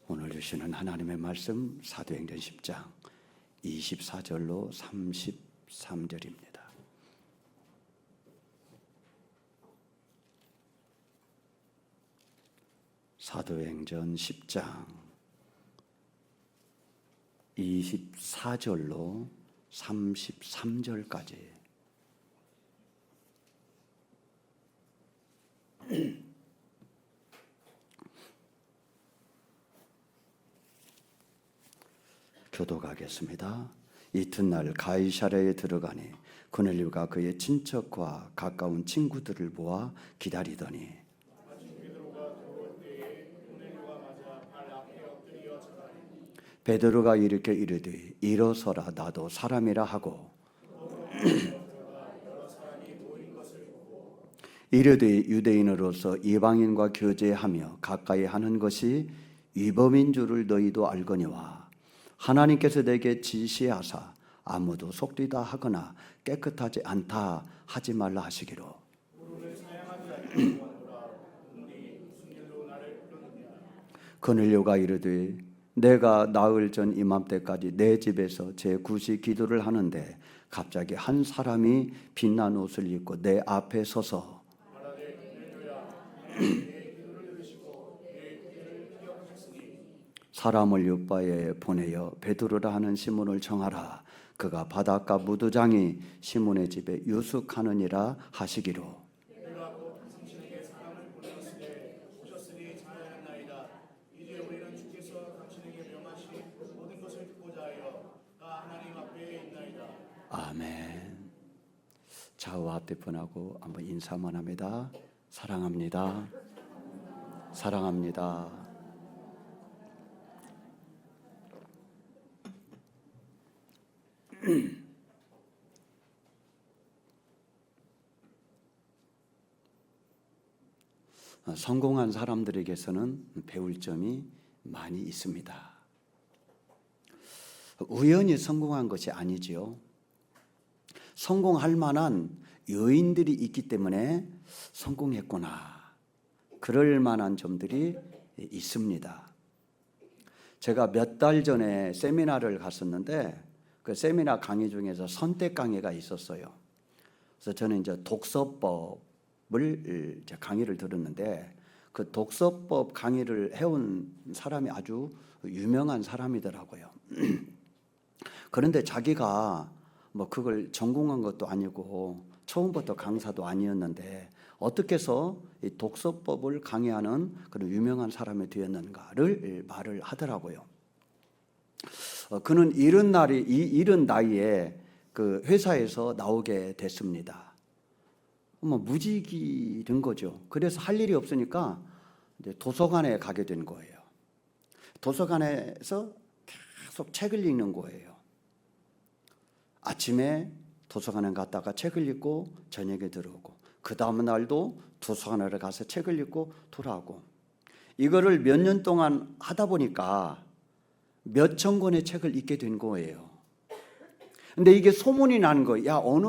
오늘 주시는 하나님의 말씀 사도행전 10장 24절로 33절입니다. 사도행전 10장 24절로 33절까지 교독하겠습니다. 이튿날 가이사랴에 들어가니 고넬료가 그의 친척과 가까운 친구들을 모아 기다리더니 베드로가 일으켜 이르되 일어서라 나도 사람이라 하고 이르되 유대인으로서 이방인과 교제하며 가까이 하는 것이 위법인 줄을 너희도 알거니와 하나님께서 내게 지시하사 아무도 속되다 하거나 깨끗하지 않다 하지 말라 하시기로 고넬료가 이르되 내가 나흘 전 이맘때까지 내 집에서 제9시 기도를 하는데 갑자기 한 사람이 빛난 옷을 입고 내 앞에 서서 사람을 요바에 보내어 베드로라 하는 시몬을 청하라. 그가 바닷가 무두장이 시몬의 집에 유숙하느니라 하시기로 아멘. 좌우 앞뒤 분하고 한번 인사만 합니다. 사랑합니다. 사랑합니다. 성공한 사람들에게서는 배울 점이 많이 있습니다. 우연히 성공한 것이 아니지요. 성공할 만한 요인들이 있기 때문에 성공했구나. 그럴 만한 점들이 있습니다. 제가 몇 달 전에 세미나를 갔었는데 그 세미나 강의 중에서 선택 강의가 있었어요. 그래서 저는 이제 독서법을 강의를 들었는데 그 독서법 강의를 해온 사람이 아주 유명한 사람이더라고요. 그런데 자기가 뭐 그걸 전공한 것도 아니고 처음부터 강사도 아니었는데 어떻게 해서 이 독서법을 강의하는 그런 유명한 사람이 되었는가를 말을 하더라고요. 그는 이른 나이에 그 회사에서 나오게 됐습니다. 뭐 무직이 된 거죠. 그래서 할 일이 없으니까 이제 도서관에 가게 된 거예요. 도서관에서 계속 책을 읽는 거예요. 아침에 도서관에 갔다가 책을 읽고 저녁에 들어오고 그 다음 날도 도서관에 가서 책을 읽고 돌아오고 이거를 몇 년 동안 하다 보니까 몇천 권의 책을 읽게 된 거예요. 근데 이게 소문이 난 거예요. 야, 어느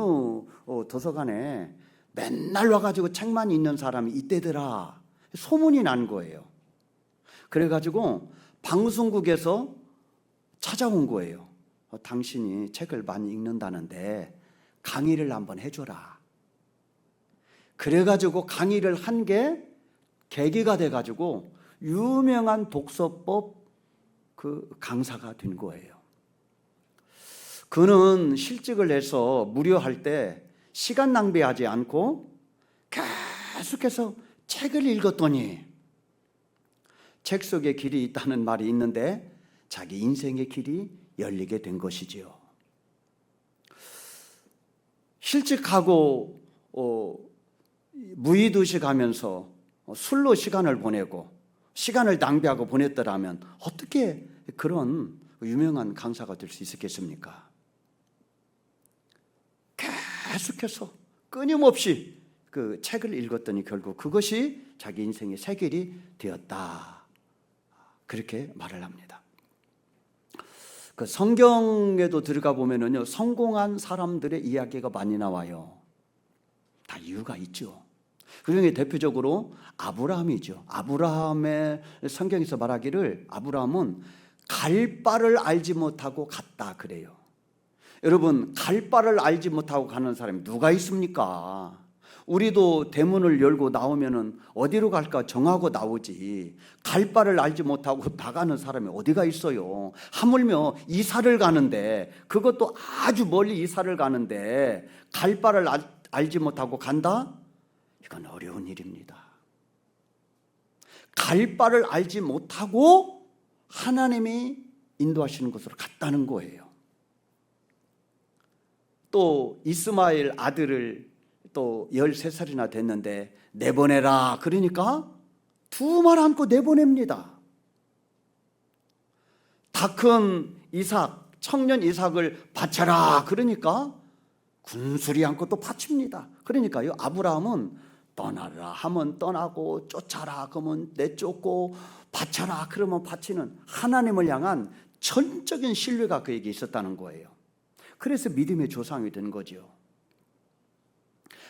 도서관에 맨날 와가지고 책만 읽는 사람이 있대더라. 소문이 난 거예요. 그래가지고 방송국에서 찾아온 거예요. 당신이 책을 많이 읽는다는데 강의를 한번 해줘라. 그래가지고 강의를 한 게 계기가 돼가지고 유명한 독서법 그 강사가 된 거예요. 그는 실직을 해서 무료할 때 시간 낭비하지 않고 계속해서 책을 읽었더니 책 속에 길이 있다는 말이 있는데 자기 인생의 길이 열리게 된 것이지요. 실직하고 무의도식하면서 술로 시간을 보내고 시간을 낭비하고 보냈더라면 어떻게 그런 유명한 강사가 될 수 있었겠습니까? 계속해서 끊임없이 그 책을 읽었더니 결국 그것이 자기 인생의 새 길이 되었다. 그렇게 말을 합니다. 그 성경에도 들어가 보면은요, 성공한 사람들의 이야기가 많이 나와요. 다 이유가 있죠. 그중에 대표적으로 아브라함이죠. 아브라함의 성경에서 말하기를 아브라함은 갈 바를 알지 못하고 갔다 그래요. 여러분, 갈 바를 알지 못하고 가는 사람이 누가 있습니까? 우리도 대문을 열고 나오면은 어디로 갈까 정하고 나오지, 갈 바를 알지 못하고 나가는 사람이 어디가 있어요? 하물며 이사를 가는데, 그것도 아주 멀리 이사를 가는데 갈 바를 알지 못하고 간다? 이건 어려운 일입니다. 갈 바를 알지 못하고 하나님이 인도하시는 곳으로 갔다는 거예요. 또 이스마엘 아들을 또 13살이나 됐는데 내보내라 그러니까 두 말 안고 내보냅니다. 다 큰 이삭, 청년 이삭을 바쳐라 그러니까 군수리 안고 또 바칩니다. 그러니까요, 아브라함은 떠나라 하면 떠나고 쫓아라 그러면 내쫓고 바쳐라 그러면 바치는 하나님을 향한 전적인 신뢰가 그에게 있었다는 거예요. 그래서 믿음의 조상이 된 거죠.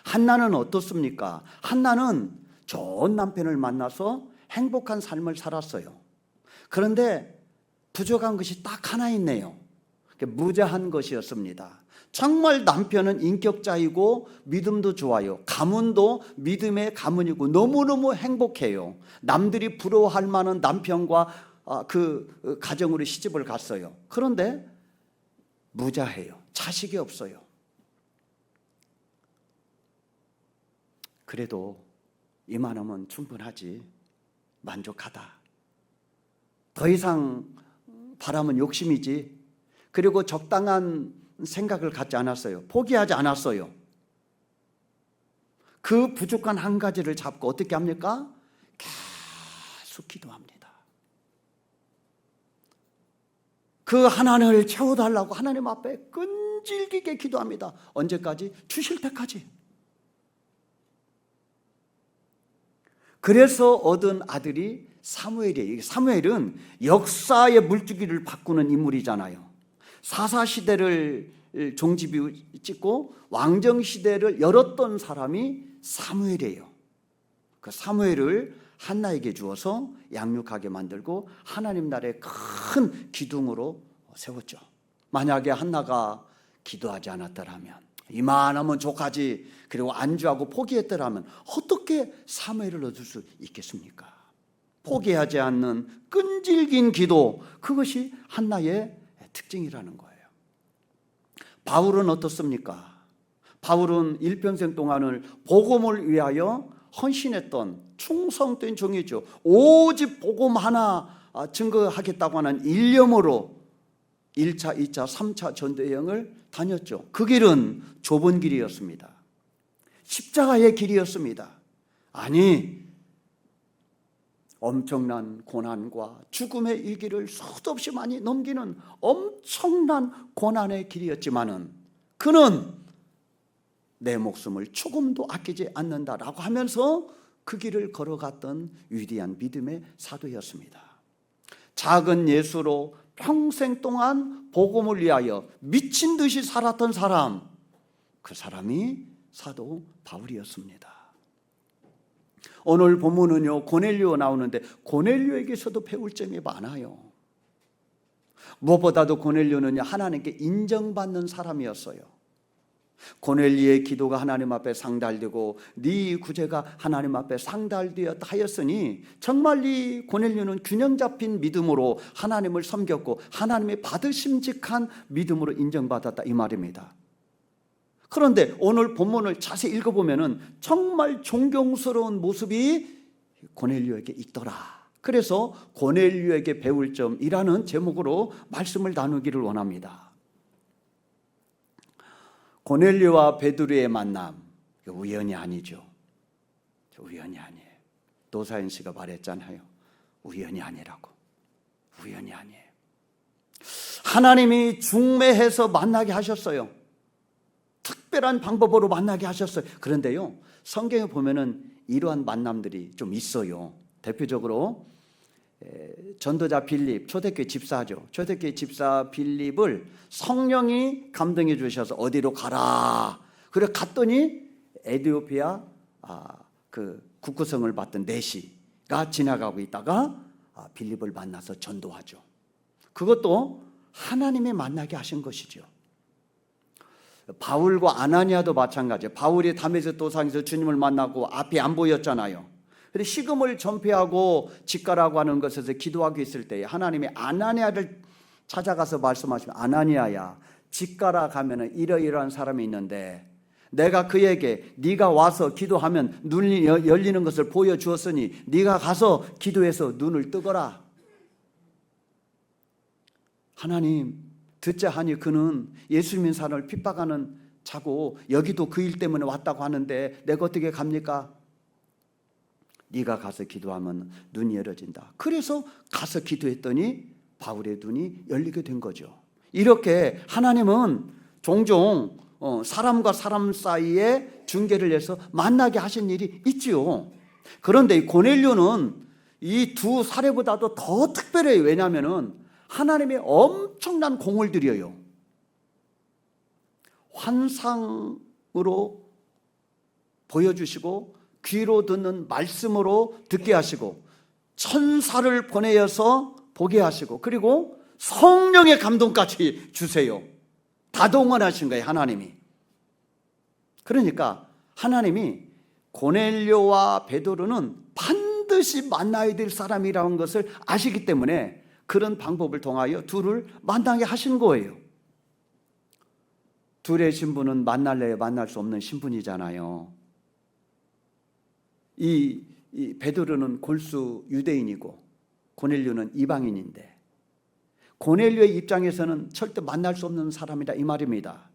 한나는 어떻습니까? 한나는 좋은 남편을 만나서 행복한 삶을 살았어요. 그런데 부족한 것이 딱 하나 있네요. 무자한 것이었습니다. 정말 남편은 인격자이고 믿음도 좋아요. 가문도 믿음의 가문이고 너무너무 행복해요. 남들이 부러워할 만한 남편과 그 가정으로 시집을 갔어요. 그런데 무자해요. 자식이 없어요. 그래도 이만하면 충분하지, 만족하다. 더 이상 바람은 욕심이지. 그리고 적당한 생각을 갖지 않았어요. 포기하지 않았어요. 그 부족한 한 가지를 잡고 어떻게 합니까? 계속 기도합니다. 그 하나님을 채워달라고 하나님 앞에 끈질기게 기도합니다. 언제까지? 주실 때까지. 그래서 얻은 아들이 사무엘이에요. 사무엘은 역사의 물줄기를 바꾸는 인물이잖아요. 사사시대를 종지부 찍고 왕정시대를 열었던 사람이 사무엘이에요. 그 사무엘을 한나에게 주어서 양육하게 만들고 하나님 나라의 큰 기둥으로 세웠죠. 만약에 한나가 기도하지 않았더라면, 이만하면 족하지, 그리고 안주하고 포기했더라면 어떻게 사무엘을 얻을 수 있겠습니까? 포기하지 않는 끈질긴 기도, 그것이 한나의 특징이라는 거예요. 바울은 어떻습니까? 바울은 일평생 동안을 복음을 위하여 헌신했던 충성된 종이죠. 오직 복음 하나 증거하겠다고 하는 일념으로 1차, 2차, 3차 전도여행을 다녔죠. 그 길은 좁은 길이었습니다. 십자가의 길이었습니다. 아니, 엄청난 고난과 죽음의 이 길을 수도 없이 많이 넘기는 엄청난 고난의 길이었지만은 그는 내 목숨을 조금도 아끼지 않는다라고 하면서 그 길을 걸어갔던 위대한 믿음의 사도였습니다. 작은 예수로 평생 동안 복음을 위하여 미친 듯이 살았던 사람, 그 사람이 사도 바울이었습니다. 오늘 본문은요, 고넬료 나오는데 고넬료에게서도 배울 점이 많아요. 무엇보다도 고넬료는 하나님께 인정받는 사람이었어요. 고넬료의 기도가 하나님 앞에 상달되고 네 구제가 하나님 앞에 상달되었다 하였으니 정말 이 고넬료는 균형 잡힌 믿음으로 하나님을 섬겼고 하나님의 받으심직한 믿음으로 인정받았다 이 말입니다. 그런데 오늘 본문을 자세히 읽어보면 정말 존경스러운 모습이 고넬료에게 있더라. 그래서 고넬료에게 배울 점이라는 제목으로 말씀을 나누기를 원합니다. 고넬료와 베드로의 만남, 우연이 아니죠. 우연이 아니에요. 노사연 씨가 말했잖아요. 우연이 아니라고. 우연이 아니에요. 하나님이 중매해서 만나게 하셨어요. 특별한 방법으로 만나게 하셨어요. 그런데요, 성경에 보면은 이러한 만남들이 좀 있어요. 대표적으로 전도자 빌립, 초대교회 집사죠. 초대교회 집사 빌립을 성령이 감동해 주셔서 어디로 가라. 그래 갔더니 에티오피아 그 국구성을 받던 내시가 지나가고 있다가 빌립을 만나서 전도하죠. 그것도 하나님이 만나게 하신 것이죠. 바울과 아나니아도 마찬가지예요. 바울이 다메섹 도상에서 주님을 만나고 앞이 안 보였잖아요. 근데 식음을 전폐하고 직가라고 하는 것에서 기도하고 있을 때 하나님이 아나니아를 찾아가서 말씀하시면, 아나니아야, 직가라 가면은 이러이러한 사람이 있는데 내가 그에게 네가 와서 기도하면 눈이 열리는 것을 보여주었으니 네가 가서 기도해서 눈을 뜨거라. 하나님, 듣자 하니 그는 예수 믿는 사람을 핍박하는 자고 여기도 그 일 때문에 왔다고 하는데 내가 어떻게 갑니까? 네가 가서 기도하면 눈이 열어진다. 그래서 가서 기도했더니 바울의 눈이 열리게 된 거죠. 이렇게 하나님은 종종 사람과 사람 사이에 중개를 해서 만나게 하신 일이 있지요. 그런데 이 고넬료는 이 두 사례보다도 더 특별해요. 왜냐하면 하나님이 엄청난 공을 들여요. 환상으로 보여주시고 귀로 듣는 말씀으로 듣게 하시고 천사를 보내어서 보게 하시고 그리고 성령의 감동까지 주세요. 다동원하신 거예요, 하나님이. 그러니까 하나님이 고넬료와 베드로는 반드시 만나야 될 사람이라는 것을 아시기 때문에 그런 방법을 통하여 둘을 만나게 하신 거예요. 둘의 신분은 만날래야 만날 수 없는 신분이잖아요. 이 베드로는 골수 유대인이고 고넬료는 이방인인데 고넬료의 입장에서는 절대 만날 수 없는 사람이다 이 말입니다.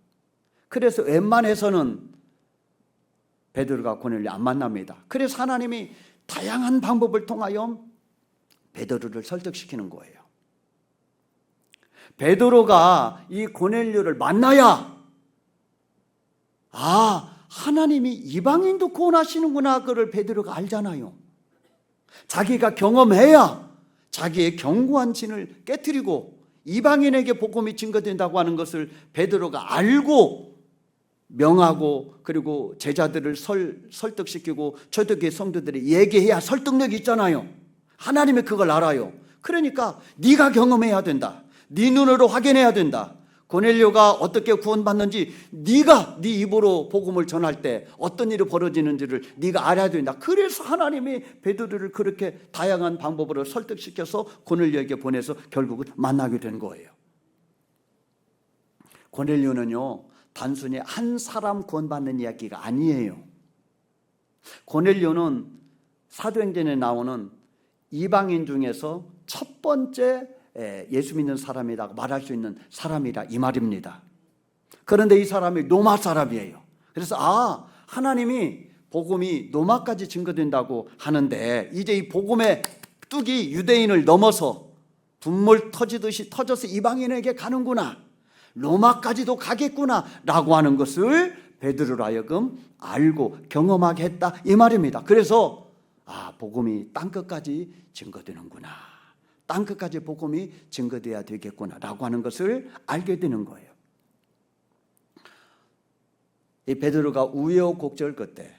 그래서 웬만해서는 베드로가 고넬료 안 만납니다. 그래서 하나님이 다양한 방법을 통하여 베드로를 설득시키는 거예요. 베드로가 이 고넬료를 만나야 하나님이 이방인도 구원하시는구나 그걸 베드로가 알잖아요. 자기가 경험해야 자기의 견고한 진을 깨트리고 이방인에게 복음이 증거된다고 하는 것을 베드로가 알고 명하고 그리고 제자들을 설득시키고 초대교회 성도들이 얘기해야 설득력이 있잖아요. 하나님이 그걸 알아요. 그러니까 네가 경험해야 된다. 네 눈으로 확인해야 된다. 고넬료가 어떻게 구원받는지 네가 네 입으로 복음을 전할 때 어떤 일이 벌어지는지를 네가 알아야 된다. 그래서 하나님이 베드로를 그렇게 다양한 방법으로 설득시켜서 고넬료에게 보내서 결국은 만나게 된 거예요. 고넬료는요 단순히 한 사람 구원받는 이야기가 아니에요. 고넬료는 사도행전에 나오는 이방인 중에서 첫 번째 예수 믿는 사람이라고 말할 수 있는 사람이다 이 말입니다. 그런데 이 사람이 로마 사람이에요. 그래서 하나님이 복음이 로마까지 증거된다고 하는데 이제 이 복음의 뚝이 유대인을 넘어서 분물 터지듯이 터져서 이방인에게 가는구나, 로마까지도 가겠구나 라고 하는 것을 베드로로 하여금 알고 경험하게 했다 이 말입니다. 그래서 복음이 땅끝까지 증거되는구나, 땅끝까지 복음이 증거돼야 되겠구나 라고 하는 것을 알게 되는 거예요. 이 베드로가 우여곡절 끝에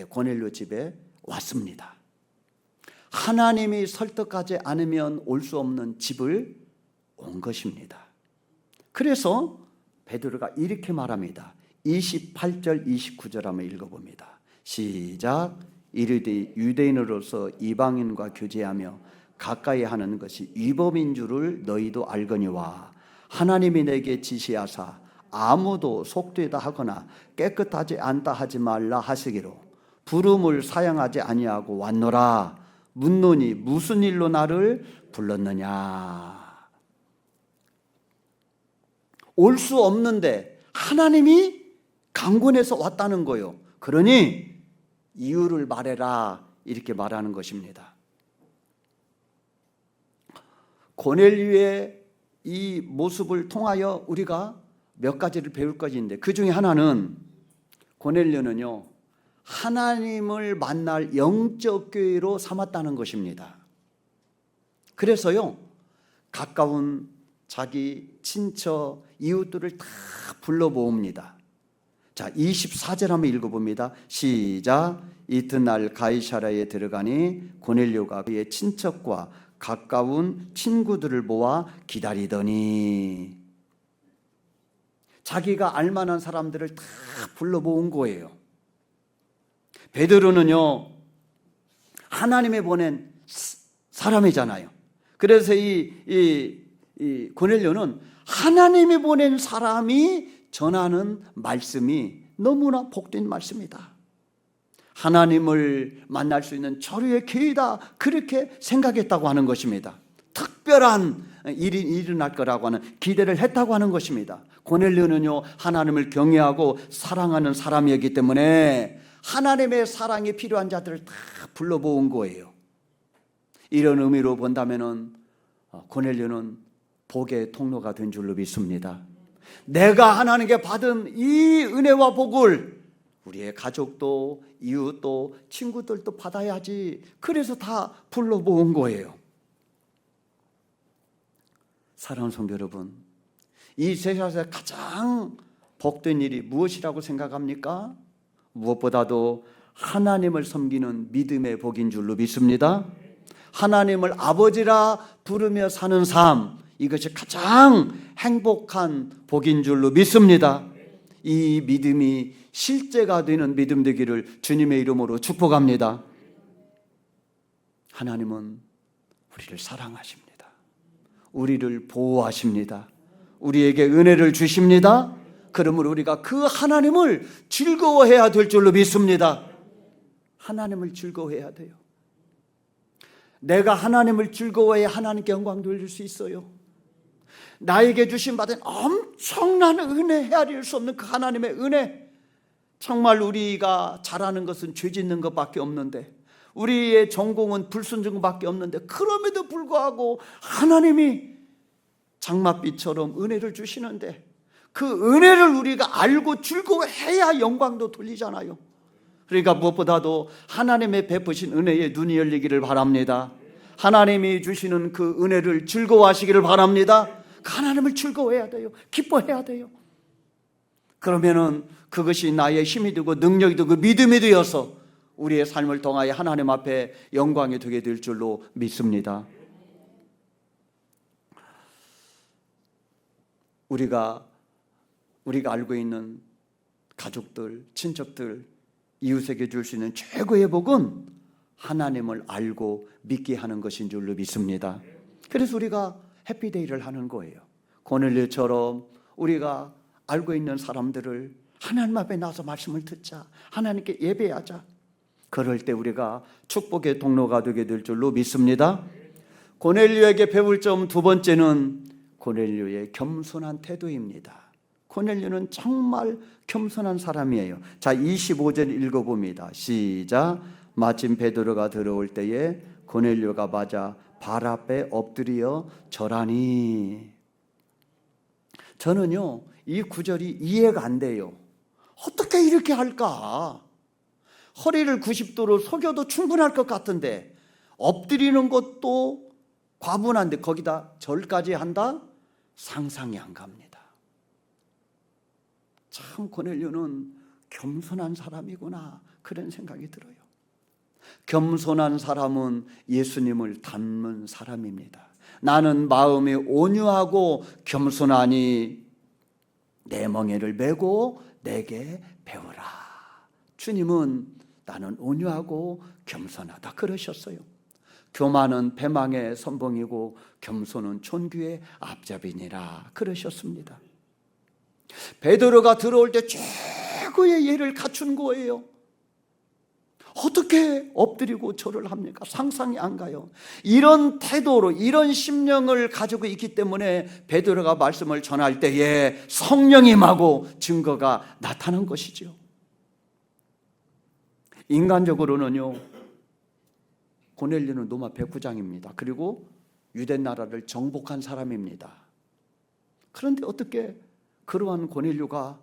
고넬료 집에 왔습니다. 하나님이 설득하지 않으면 올 수 없는 집을 온 것입니다. 그래서 베드로가 이렇게 말합니다. 28절 29절 한번 읽어봅니다. 시작. 이르되 유대인으로서 이방인과 교제하며 가까이 하는 것이 위법인 줄을 너희도 알거니와 하나님이 내게 지시하사 아무도 속되다 하거나 깨끗하지 않다 하지 말라 하시기로 부름을 사양하지 아니하고 왔노라. 묻노니 무슨 일로 나를 불렀느냐. 올 수 없는데 하나님이 강권해서 왔다는 거예요. 그러니 이유를 말해라 이렇게 말하는 것입니다. 고넬료의 이 모습을 통하여 우리가 몇 가지를 배울 것이 있는데 그 중에 하나는 고넬료는요 하나님을 만날 영적 교회로 삼았다는 것입니다. 그래서요 가까운 자기 친척 이웃들을 다 불러 모읍니다. 자, 24절 한번 읽어봅니다. 시작. 이튿날 가이사랴에 들어가니 고넬료가 그의 친척과 가까운 친구들을 모아 기다리더니, 자기가 알만한 사람들을 다 불러 모은 거예요. 베드로는요, 하나님이 보낸 사람이잖아요. 그래서 이 고넬료는 하나님이 보낸 사람이 전하는 말씀이 너무나 복된 말씀이다. 하나님을 만날 수 있는 절호의 기회다, 그렇게 생각했다고 하는 것입니다. 특별한 일이 일어날 거라고 하는 기대를 했다고 하는 것입니다. 고넬료는요, 하나님을 경외하고 사랑하는 사람이었기 때문에 하나님의 사랑이 필요한 자들을 다 불러 모은 거예요. 이런 의미로 본다면은 고넬료는 복의 통로가 된 줄로 믿습니다. 내가 하나님께 받은 이 은혜와 복을 우리의 가족도 이웃도 친구들도 받아야지, 그래서 다 불러 모은 거예요. 사랑하는 성도 여러분, 이 세상에서 가장 복된 일이 무엇이라고 생각합니까? 무엇보다도 하나님을 섬기는 믿음의 복인 줄로 믿습니다. 하나님을 아버지라 부르며 사는 삶, 이것이 가장 행복한 복인 줄로 믿습니다. 이 믿음이 실제가 되는 믿음 되기를 주님의 이름으로 축복합니다. 하나님은 우리를 사랑하십니다. 우리를 보호하십니다. 우리에게 은혜를 주십니다. 그러므로 우리가 그 하나님을 즐거워해야 될 줄로 믿습니다. 하나님을 즐거워해야 돼요. 내가 하나님을 즐거워해야 하나님께 영광 돌릴 수 있어요. 나에게 주신 받은 엄청난 은혜, 헤아릴 수 없는 그 하나님의 은혜, 정말 우리가 잘하는 것은 죄 짓는 것밖에 없는데, 우리의 전공은 불순종 것밖에 없는데, 그럼에도 불구하고 하나님이 장맛빛처럼 은혜를 주시는데, 그 은혜를 우리가 알고 즐거워해야 영광도 돌리잖아요. 그러니까 무엇보다도 하나님의 베푸신 은혜에 눈이 열리기를 바랍니다. 하나님이 주시는 그 은혜를 즐거워하시기를 바랍니다. 하나님을 즐거워해야 돼요. 기뻐해야 돼요. 그러면은 그것이 나의 힘이 되고 능력이 되고 믿음이 되어서 우리의 삶을 통하여 하나님 앞에 영광이 되게 될 줄로 믿습니다. 우리가 알고 있는 가족들, 친척들, 이웃에게 줄 수 있는 최고의 복은 하나님을 알고 믿게 하는 것인 줄로 믿습니다. 그래서 우리가 해피데이를 하는 거예요. 고넬료처럼 우리가 알고 있는 사람들을 하나님 앞에 나서 말씀을 듣자, 하나님께 예배하자. 그럴 때 우리가 축복의 통로가 되게 될 줄로 믿습니다. 고넬료에게 배울 점 두 번째는 고넬료의 겸손한 태도입니다. 고넬료는 정말 겸손한 사람이에요. 자, 25절 읽어봅니다. 시작. 마침 베드로가 들어올 때에 고넬료가 맞아 발 앞에 엎드려 절하니. 저는요, 이 구절이 이해가 안 돼요. 어떻게 이렇게 할까? 허리를 90도로 속여도 충분할 것 같은데, 엎드리는 것도 과분한데 거기다 절까지 한다? 상상이 안 갑니다. 참 고넬료는 겸손한 사람이구나, 그런 생각이 들어요. 겸손한 사람은 예수님을 닮은 사람입니다. 나는 마음이 온유하고 겸손하니 내 멍에를 메고 내게 배우라. 주님은 나는 온유하고 겸손하다 그러셨어요. 교만은 패망의 선봉이고 겸손은 촌귀의 앞잡이니라 그러셨습니다. 베드로가 들어올 때 최고의 예를 갖춘 거예요. 어떻게 엎드리고 절을 합니까? 상상이 안 가요. 이런 태도로, 이런 심령을 가지고 있기 때문에 베드로가 말씀을 전할 때에 성령이 임하고 증거가 나타난 것이죠. 인간적으로는요, 고넬료는 로마 백부장입니다. 그리고 유대 나라를 정복한 사람입니다. 그런데 어떻게 그러한 고넬료가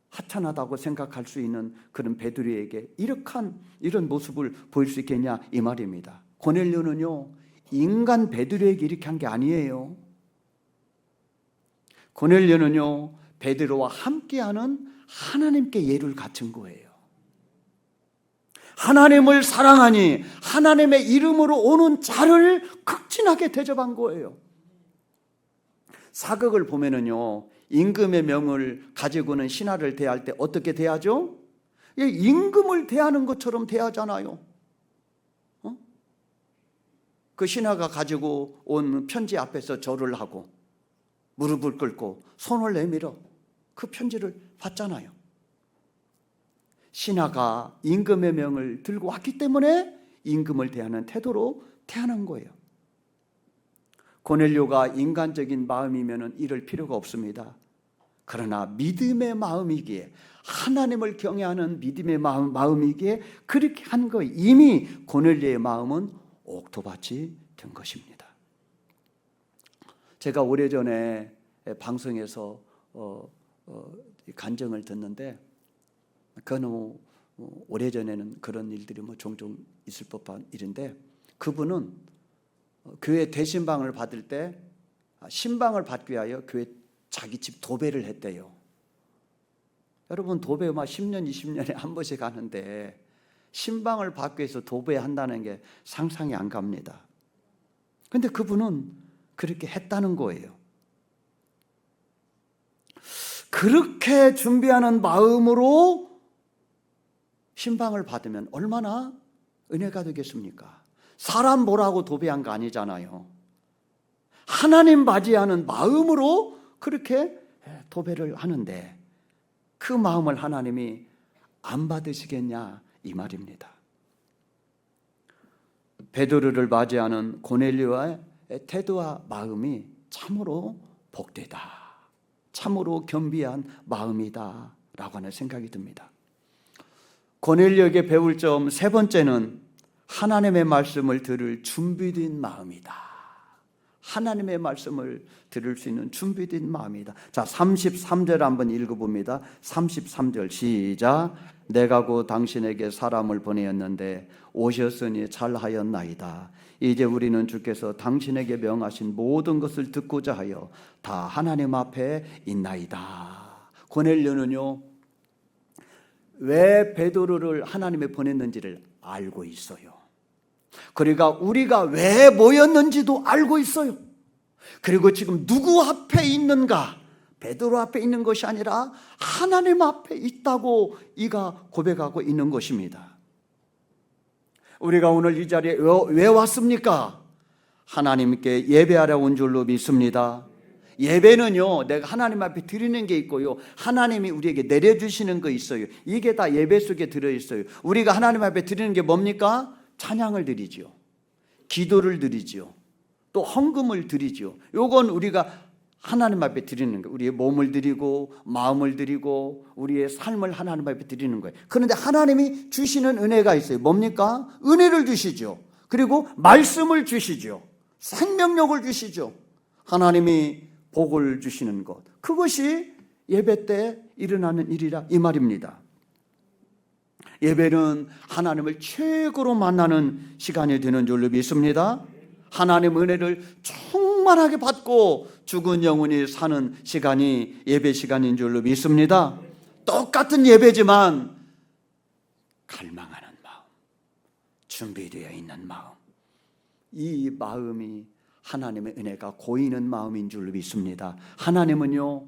하찮하다고 생각할 수 있는 그런 베드로에게 이런 모습을 보일 수 있겠냐, 이 말입니다. 고넬료는요, 인간 베드로에게 이렇게 한 게 아니에요. 고넬료는요, 베드로와 함께하는 하나님께 예를 갖춘 거예요. 하나님을 사랑하니 하나님의 이름으로 오는 자를 극진하게 대접한 거예요. 사극을 보면은요, 임금의 명을 가지고는 신하를 대할 때 어떻게 대하죠? 임금을 대하는 것처럼 대하잖아요. 그 신하가 가지고 온 편지 앞에서 절을 하고 무릎을 꿇고 손을 내밀어 그 편지를 받잖아요. 신하가 임금의 명을 들고 왔기 때문에 임금을 대하는 태도로 대하는 거예요. 고넬료가 인간적인 마음이면 이럴 필요가 없습니다. 그러나 믿음의 마음이기에, 하나님을 경외하는 믿음의 마음이기에 그렇게 한 거예요. 이미 고넬료의 마음은 옥토밭이 된 것입니다. 제가 오래전에 방송에서 간증을 듣는데, 그건 오래전에는 그런 일들이 종종 있을 법한 일인데, 그분은 교회 대신방을 받을 때 신방을 받기 위하여 교회 자기 집 도배를 했대요. 여러분, 도배 10년 20년에 한 번씩 하는데 신방을 받기 위해서 도배한다는 게 상상이 안 갑니다. 그런데 그분은 그렇게 했다는 거예요. 그렇게 준비하는 마음으로 신방을 받으면 얼마나 은혜가 되겠습니까? 사람 보라고 도배한 거 아니잖아요. 하나님 맞이하는 마음으로 그렇게 도배를 하는데 그 마음을 하나님이 안 받으시겠냐, 이 말입니다. 베드로를 맞이하는 고넬료의 태도와 마음이 참으로 복되다, 참으로 겸비한 마음이다 라고 하는 생각이 듭니다. 고넬료에게 배울 점 세 번째는 하나님의 말씀을 들을 준비된 마음이다. 하나님의 말씀을 들을 수 있는 준비된 마음이다. 자, 33절 한번 읽어봅니다. 33절 시작. 내가 곧 당신에게 사람을 보내었는데 오셨으니 잘하였나이다. 이제 우리는 주께서 당신에게 명하신 모든 것을 듣고자 하여 다 하나님 앞에 있나이다. 고넬료는요, 왜 베드로를 하나님에 보냈는지를 알고 있어요. 그러니까 우리가 왜 모였는지도 알고 있어요. 그리고 지금 누구 앞에 있는가? 베드로 앞에 있는 것이 아니라 하나님 앞에 있다고 이가 고백하고 있는 것입니다. 우리가 오늘 이 자리에 왜 왔습니까? 하나님께 예배하러 온 줄로 믿습니다. 예배는요, 내가 하나님 앞에 드리는 게 있고요, 하나님이 우리에게 내려주시는 거 있어요. 이게 다 예배 속에 들어있어요. 우리가 하나님 앞에 드리는 게 뭡니까? 찬양을 드리죠, 기도를 드리죠, 또 헌금을 드리죠. 요건 우리가 하나님 앞에 드리는 거예요. 우리의 몸을 드리고 마음을 드리고 우리의 삶을 하나님 앞에 드리는 거예요. 그런데 하나님이 주시는 은혜가 있어요. 뭡니까? 은혜를 주시죠. 그리고 말씀을 주시죠. 생명력을 주시죠. 하나님이 복을 주시는 것, 그것이 예배 때 일어나는 일이라 이 말입니다. 예배는 하나님을 최고로 만나는 시간이 되는 줄로 믿습니다. 하나님 은혜를 충만하게 받고 죽은 영혼이 사는 시간이 예배 시간인 줄로 믿습니다. 똑같은 예배지만 갈망하는 마음, 준비되어 있는 마음, 이 마음이 하나님의 은혜가 고이는 마음인 줄로 믿습니다. 하나님은요,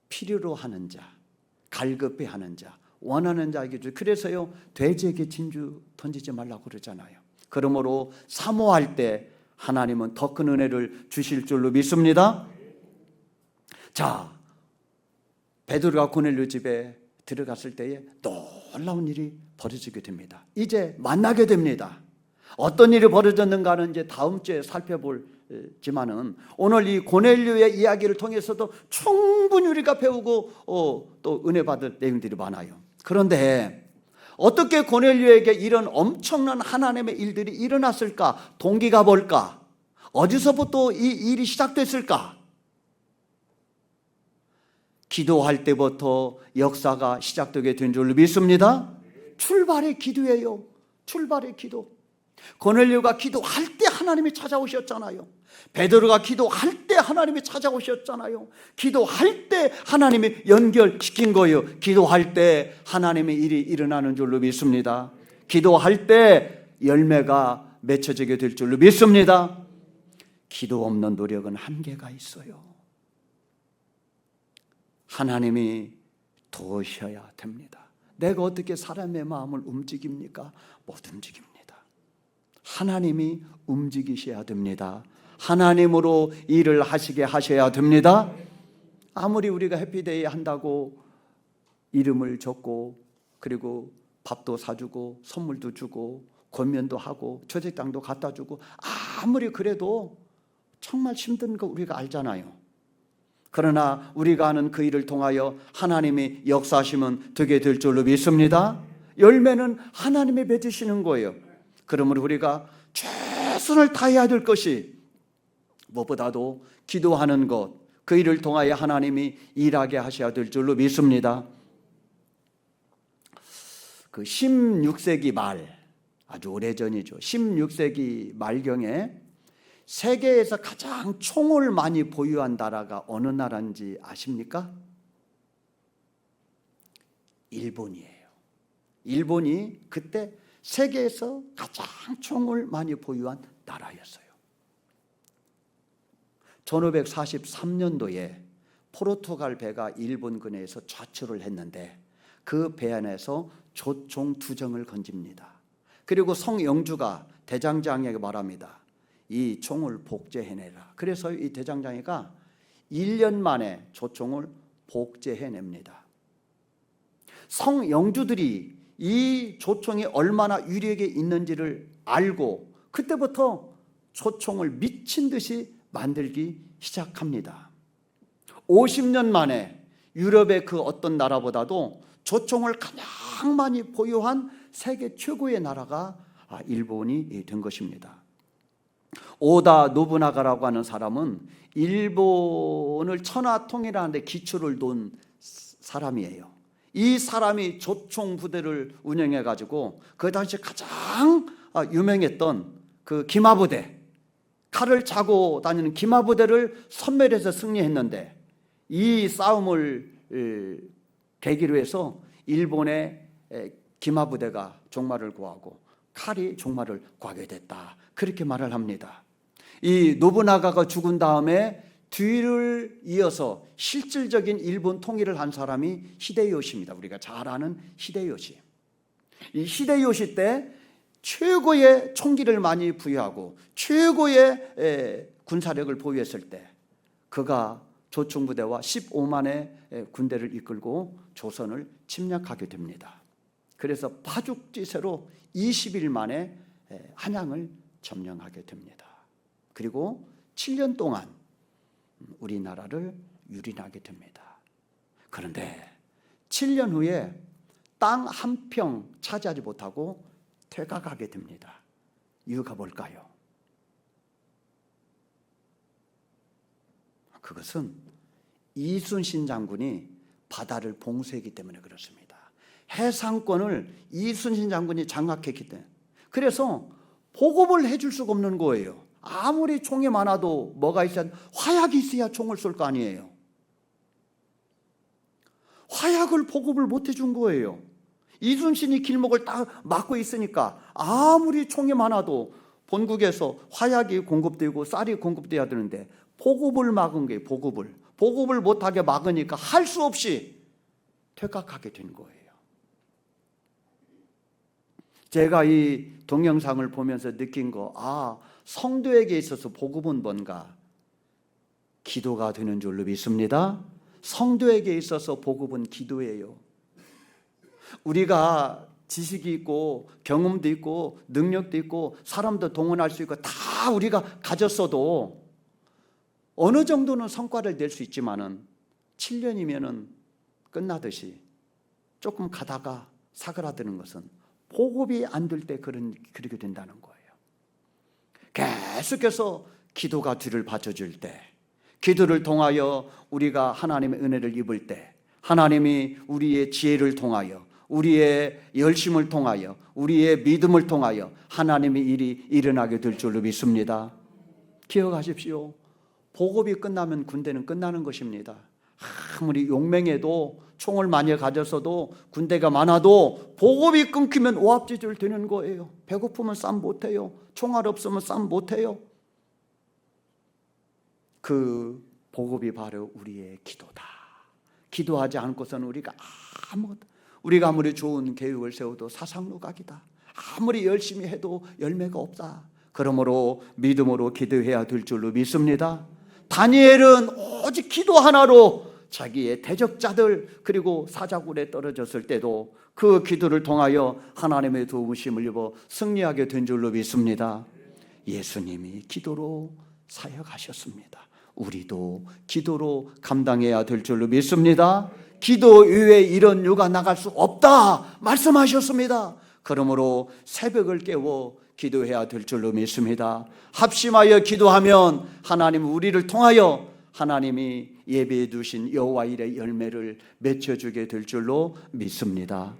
필요로 하는 자, 갈급해 하는 자, 원하는 자에게 주. 그래서요, 돼지에게 진주 던지지 말라고 그러잖아요. 그러므로 사모할 때 하나님은 더 큰 은혜를 주실 줄로 믿습니다. 자, 베드로가 고넬료 집에 들어갔을 때에 놀라운 일이 벌어지게 됩니다. 이제 만나게 됩니다. 어떤 일이 벌어졌는가는 이제 다음 주에 살펴볼지만은 오늘 이 고넬료의 이야기를 통해서도 충분히 우리가 배우고 또 은혜 받을 내용들이 많아요. 그런데 어떻게 고넬료에게 이런 엄청난 하나님의 일들이 일어났을까? 동기가 뭘까? 어디서부터 이 일이 시작됐을까? 기도할 때부터 역사가 시작되게 된 줄로 믿습니다. 출발의 기도예요. 출발의 기도. 고넬료가 기도할 때 하나님이 찾아오셨잖아요. 베드로가 기도할 때 하나님이 찾아오셨잖아요. 기도할 때 하나님이 연결시킨 거예요. 기도할 때 하나님의 일이 일어나는 줄로 믿습니다. 기도할 때 열매가 맺혀지게 될 줄로 믿습니다. 기도 없는 노력은 한계가 있어요. 하나님이 도우셔야 됩니다. 내가 어떻게 사람의 마음을 움직입니까? 못 움직입니다. 하나님이 움직이셔야 됩니다. 하나님으로 일을 하시게 하셔야 됩니다. 아무리 우리가 해피데이 한다고 이름을 적고 그리고 밥도 사주고 선물도 주고 권면도 하고 조직당도 갖다 주고 아무리 그래도 정말 힘든 거 우리가 알잖아요. 그러나 우리가 하는 그 일을 통하여 하나님이 역사하시면 되게 될 줄로 믿습니다. 열매는 하나님이 맺으시는 거예요. 그러므로 우리가 최선을 다해야 될 것이 무엇보다도 기도하는 것, 그 일을 통하여 하나님이 일하게 하셔야 될 줄로 믿습니다. 그 16세기 말, 아주 오래전이죠. 16세기 말경에 세계에서 가장 총을 많이 보유한 나라가 어느 나라인지 아십니까? 일본이에요. 일본이 그때 세계에서 가장 총을 많이 보유한 나라였어요. 1543년도에 포르투갈 배가 일본 근해에서 좌초를 했는데 그 배 안에서 조총 2정을 건집니다. 그리고 성영주가 대장장이에게 말합니다. 이 총을 복제해내라. 그래서 이 대장장이가 1년 만에 조총을 복제해냅니다. 성영주들이 이 조총이 얼마나 위력이 있는지를 알고 그때부터 조총을 미친 듯이 만들기 시작합니다. 50년 만에 유럽의 그 어떤 나라보다도 조총을 가장 많이 보유한 세계 최고의 나라가 일본이 된 것입니다. 오다 노부나가라고 하는 사람은 일본을 천하통일하는 데 기초를 둔 사람이에요. 이 사람이 조총 부대를 운영해 가지고 그 당시 가장 유명했던 그 기마부대, 칼을 차고 다니는 기마부대를 섬멸해서 승리했는데 이 싸움을 계기로 해서 일본의 기마부대가 종말을 구하고 칼이 종말을 구하게 됐다. 그렇게 말을 합니다. 이 노부나가가 죽은 다음에 뒤를 이어서 실질적인 일본 통일을 한 사람이 히데요시입니다. 우리가 잘 아는 히데요시. 이 히데요시 때 최고의 총기를 많이 부여하고 최고의 군사력을 보유했을 때 그가 조총부대와 15만의 군대를 이끌고 조선을 침략하게 됩니다. 그래서 파죽지세로 20일 만에 한양을 점령하게 됩니다. 그리고 7년 동안 우리나라를 유린하게 됩니다. 그런데 7년 후에 땅 한 평 차지하지 못하고 퇴각하게 됩니다. 이유가 뭘까요? 그것은 이순신 장군이 바다를 봉쇄했기 때문에 그렇습니다. 해상권을 이순신 장군이 장악했기 때문에. 그래서 보급을 해줄 수가 없는 거예요. 아무리 총이 많아도 뭐가 있어야, 화약이 있어야 총을 쏠 거 아니에요. 화약을 보급을 못 해준 거예요. 이순신이 길목을 딱 막고 있으니까 아무리 총이 많아도 본국에서 화약이 공급되고 쌀이 공급돼야 되는데 보급을 막은 게 보급을 못하게 막으니까 할 수 없이 퇴각하게 된 거예요. 제가 이 동영상을 보면서 느낀 거, 성도에게 있어서 복음은 뭔가? 기도가 되는 줄로 믿습니다. 성도에게 있어서 복음은 기도예요. 우리가 지식이 있고 경험도 있고 능력도 있고 사람도 동원할 수 있고 다 우리가 가졌어도 어느 정도는 성과를 낼 수 있지만은 7년이면은 끝나듯이 조금 가다가 사그라드는 것은 보급이 안 될 때 그렇게 된다는 거예요. 계속해서 기도가 뒤를 받쳐줄 때, 기도를 통하여 우리가 하나님의 은혜를 입을 때, 하나님이 우리의 지혜를 통하여 우리의 열심을 통하여, 우리의 믿음을 통하여 하나님의 일이 일어나게 될 줄로 믿습니다. 기억하십시오. 보급이 끝나면 군대는 끝나는 것입니다. 아무리 용맹해도, 총을 많이 가졌어도, 군대가 많아도 보급이 끊기면 오합지졸 되는 거예요. 배고프면 싸움 못해요. 총알 없으면 싸움 못해요. 그 보급이 바로 우리의 기도다. 기도하지 않고서는 우리가 아무리 좋은 계획을 세워도 사상루각이다. 아무리 열심히 해도 열매가 없다. 그러므로 믿음으로 기도해야 될 줄로 믿습니다. 다니엘은 오직 기도 하나로 자기의 대적자들 그리고 사자굴에 떨어졌을 때도 그 기도를 통하여 하나님의 도우심을 입어 승리하게 된 줄로 믿습니다. 예수님이 기도로 사역하셨습니다. 우리도 기도로 감당해야 될 줄로 믿습니다. 기도 외에 이런 유가 나갈 수 없다 말씀하셨습니다. 그러므로 새벽을 깨워 기도해야 될 줄로 믿습니다. 합심하여 기도하면 하나님 우리를 통하여 하나님이 예배해 두신 여호와 일의 열매를 맺혀주게 될 줄로 믿습니다.